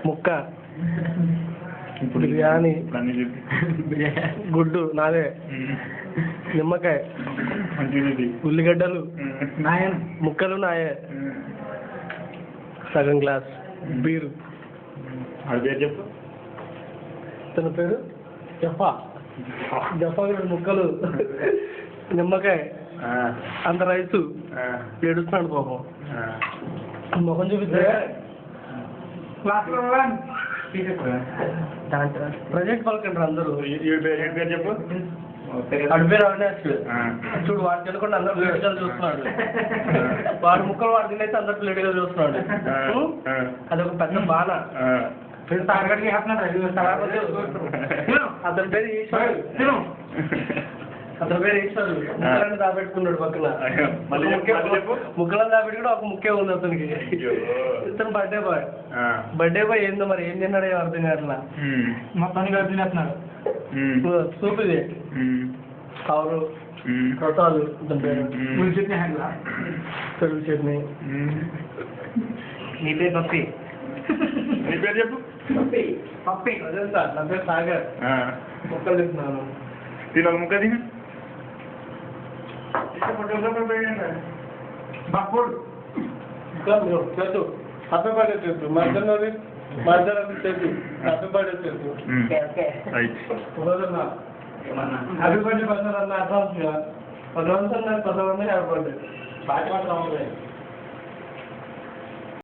ముక్క, బిర్యానీ, గుడ్డు నాదే, నిమ్మకాయ, ఉల్లిగడ్డలు ముక్కలు నాయే, సగం గ్లాస్ బీరు. చెప్పు. తన పేరు జఫా. జఫా ముక్కలు, నిమ్మకాయ, అంత రైసు. ఏడుస్తున్నాడు పాపం. ముఖం చూపిస్తే ప్రజెంట్ పలకండి అందరూ. చెప్పు. అటు పేరు అవినాష్. చూడు వాడు తినకుండా అందరూ ప్లేట్గా చూస్తున్నాడు. వాడు ముక్కలు వాడు తినేసి అందరు ప్లేట్గా చూస్తున్నాడు. అదొక పెద్ద బాణ. అతని పేరు ఈశ్వర్. అతని పేరు ఈశ్వర్. ముక్కలన్నీ దాపెట్టుకున్నాడు పక్కన. ముక్కలను దాపెట్టుకుని ఒక ముక్కే ఉంది అతనికి. ఇతను బర్త్డే బాయ్. బర్త్డే బాయ్ ఏందో మరి ఏం తిన్నాడో అర్థం కావట్లా. మొత్తానికి తినేస్తున్నాడు. సూప్ ఇది. కవరు రసాలు ఇతని పేరు. పెరుగు చట్నీ. నీ పేరు పప్పి. నీ పేరు చెప్పు. పప్పి. అదే సార్ నా పేరు సాగర్. ముక్కలు తింటున్నాను. తిన ముక్క తిన. చేతు హ్యాపీ బర్త్డే చేతు. మధ్యాహ్నం మధ్యాహ్నం చేతు హ్యాపీ బర్త్డే చేతు. హ్యాపీ బర్త్డే పదహారు అన్న అడ్వాన్స్ 10 మంది హ్యాపీ బర్త్డే.